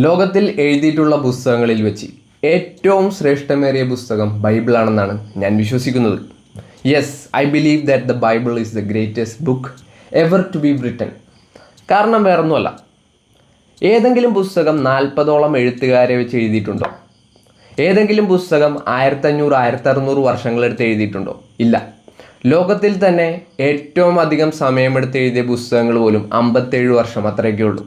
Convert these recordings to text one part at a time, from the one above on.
ലോകത്തിൽ എഴുതിയിട്ടുള്ള പുസ്തകങ്ങളിൽ വെച്ച് ഏറ്റവും ശ്രേഷ്ഠമേറിയ പുസ്തകം ബൈബിളാണെന്നാണ് ഞാൻ വിശ്വസിക്കുന്നത്. Yes, I believe that the Bible is the greatest book ever to be written. കാരണം വേറൊന്നുമല്ല, ഏതെങ്കിലും പുസ്തകം 40ഓളം എഴുത്തുകാരെ വെച്ച് എഴുതിയിട്ടുണ്ടോ? ഏതെങ്കിലും പുസ്തകം 1500 1600 വർഷങ്ങളെടുത്ത് എഴുതിയിട്ടുണ്ടോ? ഇല്ല. ലോകത്തിൽ തന്നെ ഏറ്റവും അധികം സമയമെടുത്ത് എഴുതിയ പുസ്തകങ്ങൾ പോലും 57 വർഷം അത്രയൊക്കെ ഉള്ളൂ.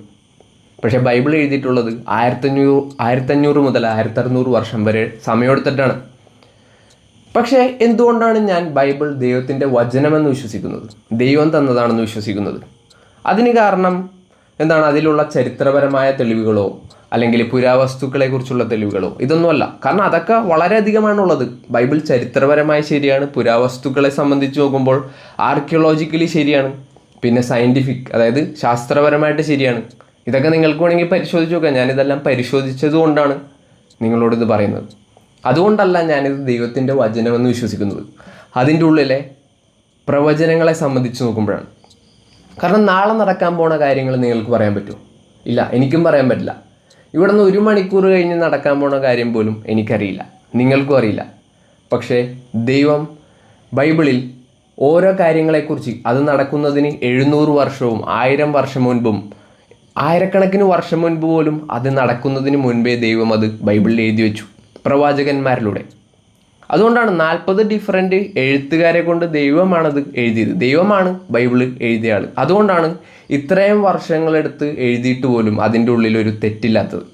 പക്ഷേ ബൈബിൾ എഴുതിയിട്ടുള്ളത് 1500 മുതൽ 1600 വർഷം വരെ സമയമെടുത്തിട്ടാണ്. പക്ഷേ എന്തുകൊണ്ടാണ് ഞാൻ ബൈബിൾ ദൈവത്തിൻ്റെ വചനമെന്ന് വിശ്വസിക്കുന്നത്, ദൈവം തന്നതാണെന്ന് വിശ്വസിക്കുന്നത്? അതിന് കാരണം എന്താണ്? അതിലുള്ള ചരിത്രപരമായ തെളിവുകളോ അല്ലെങ്കിൽ പുരാവസ്തുക്കളെക്കുറിച്ചുള്ള തെളിവുകളോ ഇതൊന്നുമല്ല. കാരണം അതൊക്കെ വളരെയധികമാണുള്ളത്. ബൈബിൾ ചരിത്രപരമായി ശരിയാണ്, പുരാവസ്തുക്കളെ സംബന്ധിച്ച് നോക്കുമ്പോൾ ആർക്കിയോളജിക്കലി ശരിയാണ്, പിന്നെ സയൻറ്റിഫിക് അതായത് ശാസ്ത്രപരമായിട്ട് ശരിയാണ്. ഇതൊക്കെ നിങ്ങൾക്ക് വേണമെങ്കിൽ പരിശോധിച്ച് നോക്കാം. ഞാനിതെല്ലാം പരിശോധിച്ചത് കൊണ്ടാണ് നിങ്ങളോടിത് പറയുന്നത്. അതുകൊണ്ടല്ല ഞാനിത് ദൈവത്തിൻ്റെ വചനമെന്ന് വിശ്വസിക്കുന്നത്, അതിൻ്റെ ഉള്ളിലെ പ്രവചനങ്ങളെ സംബന്ധിച്ച് നോക്കുമ്പോഴാണ്. കാരണം നാളെ നടക്കാൻ പോണ കാര്യങ്ങൾ നിങ്ങൾക്ക് പറയാൻ പറ്റുമോ? ഇല്ല, എനിക്കും പറയാൻ പറ്റില്ല. ഇവിടെ നിന്ന് 1 മണിക്കൂർ കഴിഞ്ഞ് നടക്കാൻ പോണ കാര്യം പോലും എനിക്കറിയില്ല, നിങ്ങൾക്കും അറിയില്ല. പക്ഷേ ദൈവം ബൈബിളിൽ ഓരോ കാര്യങ്ങളെക്കുറിച്ച് അത് നടക്കുന്നതിന് 700 വർഷവും 1000 വർഷം മുൻപും ആയിരക്കണക്കിന് വർഷം മുൻപ് പോലും അത് നടക്കുന്നതിന് മുൻപേ ദൈവം അത് ബൈബിളിൽ എഴുതി വെച്ചു പ്രവാചകന്മാരിലൂടെ. അതുകൊണ്ടാണ് 40 ഡിഫറൻറ്റ് എഴുത്തുകാരെ കൊണ്ട് ദൈവമാണത് എഴുതിയത്. ദൈവമാണ് ബൈബിള് എഴുതിയ ആൾ. അതുകൊണ്ടാണ് ഇത്രയും വർഷങ്ങളെടുത്ത് എഴുതിയിട്ട് പോലും അതിൻ്റെ ഉള്ളിലൊരു തെറ്റില്ലാത്തത്.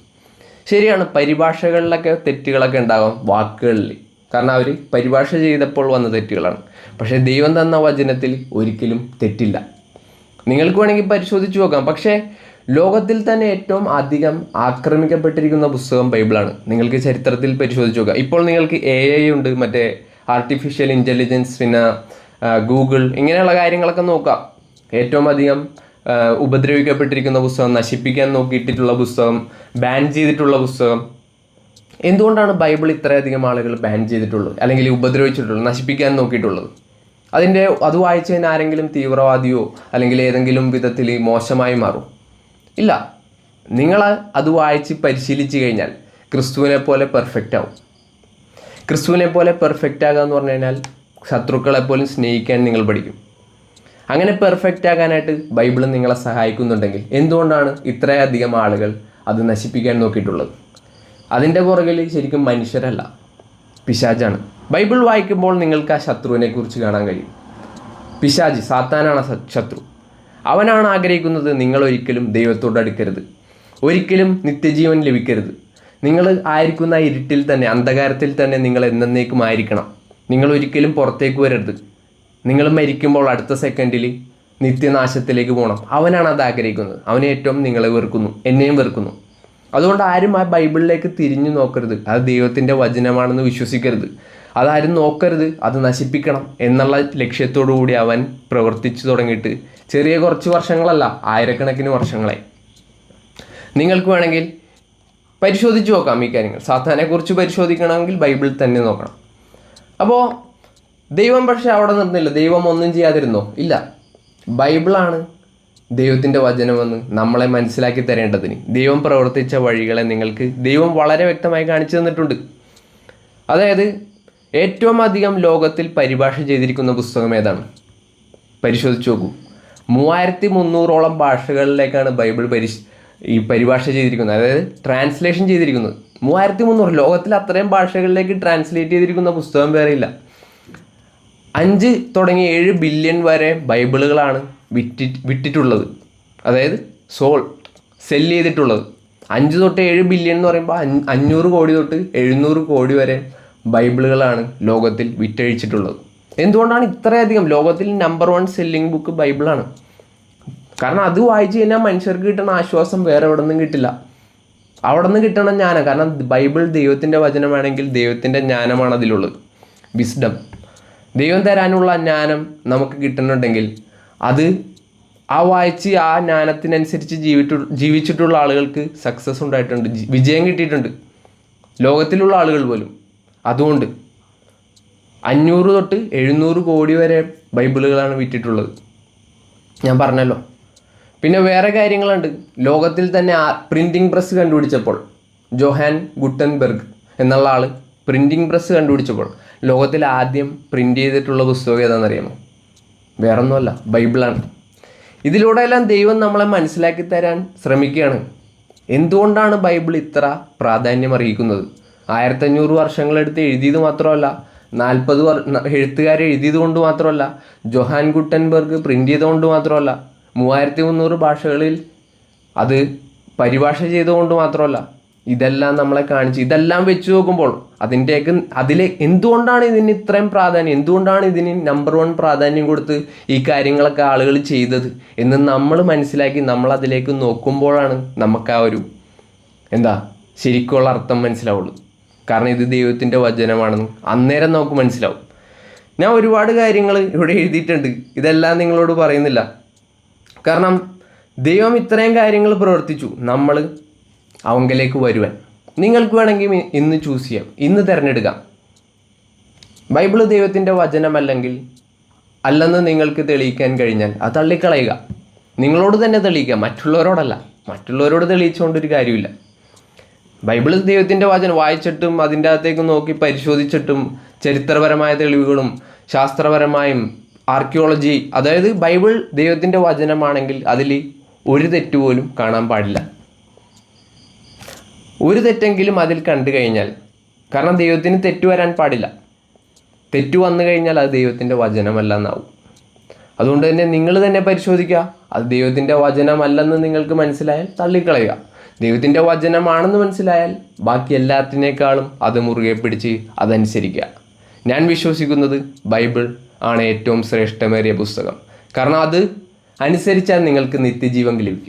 ശരിയാണ്, പരിഭാഷകളിലൊക്കെ തെറ്റുകളൊക്കെ ഉണ്ടാകാം, വാക്കുകളിൽ. കാരണം അവർ പരിഭാഷ ചെയ്തപ്പോൾ വന്ന തെറ്റുകളാണ്. പക്ഷേ ദൈവം തന്ന വചനത്തിൽ ഒരിക്കലും തെറ്റില്ല. നിങ്ങൾക്ക് വേണമെങ്കിൽ പരിശോധിച്ച് നോക്കാം. പക്ഷേ ലോകത്തിൽ തന്നെ ഏറ്റവും അധികം ആക്രമിക്കപ്പെട്ടിരിക്കുന്ന പുസ്തകം ബൈബിളാണ്. നിങ്ങൾക്ക് ചരിത്രത്തിൽ പരിശോധിച്ച് നോക്കാം. ഇപ്പോൾ നിങ്ങൾക്ക് AI ഉണ്ട്, മറ്റേ ആർട്ടിഫിഷ്യൽ ഇൻ്റലിജൻസ്, പിന്നെ ഗൂഗിൾ, ഇങ്ങനെയുള്ള കാര്യങ്ങളൊക്കെ നോക്കാം. ഏറ്റവും അധികം ഉപദ്രവിക്കപ്പെട്ടിരിക്കുന്ന പുസ്തകം, നശിപ്പിക്കാൻ നോക്കിയിട്ടുള്ള പുസ്തകം, ബാൻ ചെയ്തിട്ടുള്ള പുസ്തകം. എന്തുകൊണ്ടാണ് ബൈബിൾ ഇത്രയധികം ആളുകൾ ബാൻ ചെയ്തിട്ടുള്ളത് അല്ലെങ്കിൽ ഉപദ്രവിച്ചിട്ടുള്ളത്, നശിപ്പിക്കാൻ നോക്കിയിട്ടുള്ളത്? അത് വായിച്ചതിന് ആരെങ്കിലും തീവ്രവാദിയോ അല്ലെങ്കിൽ ഏതെങ്കിലും വിധത്തിൽ മോശമായി മാറും? ഇല്ല. നിങ്ങൾ അത് വായിച്ച് പരിശീലിച്ച് കഴിഞ്ഞാൽ ക്രിസ്തുവിനെ പോലെ പെർഫെക്റ്റ് ആവും. ക്രിസ്തുവിനെ പോലെ പെർഫെക്റ്റ് ആകുക എന്ന് പറഞ്ഞു കഴിഞ്ഞാൽ ശത്രുക്കളെപ്പോലും സ്നേഹിക്കാൻ നിങ്ങൾ പഠിക്കും. അങ്ങനെ പെർഫെക്റ്റ് ആകാനായിട്ട് ബൈബിൾ നിങ്ങളെ സഹായിക്കുന്നുണ്ടെങ്കിൽ എന്തുകൊണ്ടാണ് ഇത്രയധികം ആളുകൾ അത് നശിപ്പിക്കാൻ നോക്കിയിട്ടുള്ളത്? അതിൻ്റെ പുറകിൽ ശരിക്കും മനുഷ്യരല്ല, പിശാചാണ്. ബൈബിൾ വായിക്കുമ്പോൾ നിങ്ങൾക്ക് ആ ശത്രുവിനെ കുറിച്ച് കാണാൻ കഴിയും. പിശാച്, സാത്താനാണ് ശത്രു. അവനാണ് ആഗ്രഹിക്കുന്നത് നിങ്ങൾ ഒരിക്കലും ദൈവത്തോട് അടുക്കരുത്, ഒരിക്കലും നിത്യജീവൻ ലഭിക്കരുത്. നിങ്ങൾ ആയിരിക്കുന്ന ഇരുട്ടിൽ തന്നെ, അന്ധകാരത്തിൽ തന്നെ നിങ്ങൾ എന്നേക്കും ആയിരിക്കണം. നിങ്ങൾ ഒരിക്കലും പുറത്തേക്ക് വരരുത്. നിങ്ങൾ മരിക്കുമ്പോൾ അടുത്ത സെക്കൻഡിൽ നിത്യനാശത്തിലേക്ക് പോകണം. അവനാണ് അത് ആഗ്രഹിക്കുന്നത്. അവനെ ഏറ്റവും നിങ്ങളെ വെറുക്കുന്നു, എന്നെയും വെറുക്കുന്നു. അതുകൊണ്ട് ആരും ആ ബൈബിളിലേക്ക് തിരിഞ്ഞു നോക്കരുത്. അത് ദൈവത്തിൻ്റെ വചനമാണെന്ന് വിശ്വസിക്കരുത്. അതാരും നോക്കരുത്, അത് നശിപ്പിക്കണം എന്നുള്ള ലക്ഷ്യത്തോടു കൂടി അവൻ പ്രവർത്തിച്ചു തുടങ്ങിയിട്ട് ചെറിയ കുറച്ച് വർഷങ്ങളല്ല, ആയിരക്കണക്കിന് വർഷങ്ങളെ. നിങ്ങൾക്ക് വേണമെങ്കിൽ പരിശോധിച്ച് നോക്കാം ഈ കാര്യങ്ങൾ. സാത്താനെക്കുറിച്ച് പരിശോധിക്കണമെങ്കിൽ ബൈബിളിൽ തന്നെ നോക്കണം. അപ്പോൾ ദൈവം പക്ഷേ അവിടെ നിർന്നില്ല. ദൈവം ഒന്നും ചെയ്യാതിരുന്നോ? ഇല്ല. ബൈബിളാണ് ദൈവത്തിൻ്റെ വചനമെന്ന് നമ്മളെ മനസ്സിലാക്കി തരേണ്ടതിന് ദൈവം പ്രവർത്തിച്ച വഴികളെ നിങ്ങൾക്ക് ദൈവം വളരെ വ്യക്തമായി കാണിച്ചു തന്നിട്ടുണ്ട്. അതായത് ഏറ്റവും അധികം ലോകത്തിൽ പരിഭാഷ ചെയ്തിരിക്കുന്ന പുസ്തകം ഏതാണ്? പരിശോധിച്ച് നോക്കൂ. 3300ഓളം ഭാഷകളിലേക്കാണ് ബൈബിൾ പരിഭാഷ ചെയ്തിരിക്കുന്നത്, അതായത് ട്രാൻസ്ലേഷൻ ചെയ്തിരിക്കുന്നത്. 3300 ലോകത്തിൽ അത്രയും ഭാഷകളിലേക്ക് ട്രാൻസ്ലേറ്റ് ചെയ്തിരിക്കുന്ന പുസ്തകം വേറെയില്ല. 5 തുടങ്ങി 7 ബില്യൺ വരെ ബൈബിളുകളാണ് വിറ്റിട്ടുള്ളത്, അതായത് സെല് ചെയ്തിട്ടുള്ളത്. 5 തൊട്ട് 7 ബില്യൺ എന്ന് പറയുമ്പോൾ 500 കോടി തൊട്ട് 700 കോടി വരെ ബൈബിളുകളാണ് ലോകത്തിൽ വിറ്റഴിച്ചിട്ടുള്ളത്. എന്തുകൊണ്ടാണ് ഇത്രയധികം? ലോകത്തിൽ നമ്പർ 1 സെല്ലിംഗ് ബുക്ക് ബൈബിളാണ്. കാരണം അത് വായിച്ചു കഴിഞ്ഞാൽ മനുഷ്യർക്ക് കിട്ടുന്ന ആശ്വാസം വേറെ എവിടെ നിന്നും കിട്ടില്ല. അവിടെ നിന്ന് കിട്ടണം ജ്ഞാനം. കാരണം ബൈബിൾ ദൈവത്തിൻ്റെ വചനമാണെങ്കിൽ ദൈവത്തിൻ്റെ ജ്ഞാനമാണ് അതിലുള്ളത്, വിസ്ഡം. ദൈവം തരാനുള്ള ജ്ഞാനം നമുക്ക് കിട്ടുന്നുണ്ടെങ്കിൽ അത് വായിച്ച് ആ ജ്ഞാനത്തിനനുസരിച്ച് ജീവിച്ചിട്ടുള്ള ആളുകൾക്ക് സക്സസ് ഉണ്ടായിട്ടുണ്ട്, വിജയം കിട്ടിയിട്ടുണ്ട്, ലോകത്തിലുള്ള ആളുകൾ പോലും. അതുകൊണ്ട് 500 തൊട്ട് 700 കോടി വരെ ബൈബിളുകളാണ് വിറ്റിട്ടുള്ളത്. ഞാൻ പറഞ്ഞല്ലോ. പിന്നെ വേറെ കാര്യങ്ങളുണ്ട്. ലോകത്തിൽ തന്നെ പ്രിൻറ്റിംഗ് പ്രസ് കണ്ടുപിടിച്ചപ്പോൾ, ജോഹാൻ ഗുട്ടൻബെർഗ് എന്നുള്ള ആൾ പ്രിൻറ്റിംഗ് പ്രസ് കണ്ടുപിടിച്ചപ്പോൾ ലോകത്തിൽ ആദ്യം പ്രിൻ്റ് ചെയ്തിട്ടുള്ള പുസ്തകം ഏതാണെന്നറിയാമോ? വേറൊന്നുമല്ല, ബൈബിളാണ്. ഇതിലൂടെയെല്ലാം ദൈവം നമ്മളെ മനസ്സിലാക്കി തരാൻ ശ്രമിക്കുകയാണ്. എന്തുകൊണ്ടാണ് ബൈബിൾ ഇത്ര പ്രാധാന്യം അറിയിക്കുന്നത്? 1500 വർഷങ്ങളെടുത്ത് എഴുതിയത് മാത്രമല്ല, 40 എഴുത്തുകാർ എഴുതിയത് കൊണ്ട് മാത്രമല്ല, ജോഹാൻ ഗുട്ടൻബെർഗ് പ്രിൻ്റ് ചെയ്തുകൊണ്ട് മാത്രമല്ല, 3300 ഭാഷകളിൽ അത് പരിഭാഷ ചെയ്തുകൊണ്ട് മാത്രമല്ല, ഇതെല്ലാം നമ്മളെ കാണിച്ച്, ഇതെല്ലാം വെച്ച് നോക്കുമ്പോൾ അതിലെ എന്തുകൊണ്ടാണ് ഇതിന് ഇത്രയും പ്രാധാന്യം, എന്തുകൊണ്ടാണ് ഇതിന് നമ്പർ 1 പ്രാധാന്യം കൊടുത്ത് ഈ കാര്യങ്ങളൊക്കെ ആളുകൾ ചെയ്തത് എന്ന് നമ്മൾ മനസ്സിലാക്കി നമ്മൾ അതിലേക്ക് നോക്കുമ്പോഴാണ് നമുക്ക് ആ ഒരു ശരിക്കുള്ള അർത്ഥം മനസ്സിലാവുള്ളൂ. കാരണം ഇത് ദൈവത്തിൻ്റെ വചനമാണെന്ന് അന്നേരം നമുക്ക് മനസ്സിലാവും. ഞാൻ ഒരുപാട് കാര്യങ്ങൾ ഇവിടെ എഴുതിയിട്ടുണ്ട്, ഇതെല്ലാം നിങ്ങളോട് പറയുന്നില്ല. കാരണം ദൈവം ഇത്രയും കാര്യങ്ങൾ പ്രവർത്തിച്ചു നമ്മൾ അവങ്കലേക്ക് വരുവാൻ. നിങ്ങൾക്ക് വേണമെങ്കിൽ ഇന്ന് ചൂസ് ചെയ്യാം, ഇന്ന് തിരഞ്ഞെടുക്കാം. ബൈബിള് ദൈവത്തിൻ്റെ വചനമല്ലെങ്കിൽ അല്ലെന്ന് നിങ്ങൾക്ക് തെളിയിക്കാൻ കഴിഞ്ഞാൽ അത് തള്ളിക്കളയുക. നിങ്ങളോട് തന്നെ തെളിയിക്കുക, മറ്റുള്ളവരോടല്ല. മറ്റുള്ളവരോട് തെളിയിച്ചുകൊണ്ടൊരു കാര്യമില്ല. ബൈബിള് ദൈവത്തിൻ്റെ വചനം വായിച്ചിട്ടും അതിൻ്റെ അകത്തേക്ക് നോക്കി പരിശോധിച്ചിട്ടും ചരിത്രപരമായ തെളിവുകളും ശാസ്ത്രപരമായും ആർക്കിയോളജി, അതായത് ബൈബിൾ ദൈവത്തിൻ്റെ വചനമാണെങ്കിൽ അതിൽ ഒരു തെറ്റുപോലും കാണാൻ പാടില്ല. ഒരു തെറ്റെങ്കിലും അതിൽ കണ്ടു കഴിഞ്ഞാൽ, കാരണം ദൈവത്തിന് തെറ്റു വരാൻ പാടില്ല. തെറ്റു വന്നു കഴിഞ്ഞാൽ അത് ദൈവത്തിൻ്റെ വചനമല്ല എന്നാവും. അതുകൊണ്ട് തന്നെ നിങ്ങൾ തന്നെ പരിശോധിക്കുക. അത് ദൈവത്തിൻ്റെ വചനമല്ലെന്ന് നിങ്ങൾക്ക് മനസ്സിലായാൽ തള്ളിക്കളയുക. ദൈവത്തിൻ്റെ വചനമാണെന്ന് മനസ്സിലായാൽ ബാക്കി എല്ലാത്തിനേക്കാളും അത് മുറുകെ പിടിച്ച് അതനുസരിക്കുക. ഞാൻ വിശ്വസിക്കുന്നത് ബൈബിൾ ആണ് ഏറ്റവും ശ്രേഷ്ഠമേറിയ പുസ്തകം. കാരണം അത് അനുസരിച്ചാൽ നിങ്ങൾക്ക് നിത്യജീവൻ ലഭിക്കും.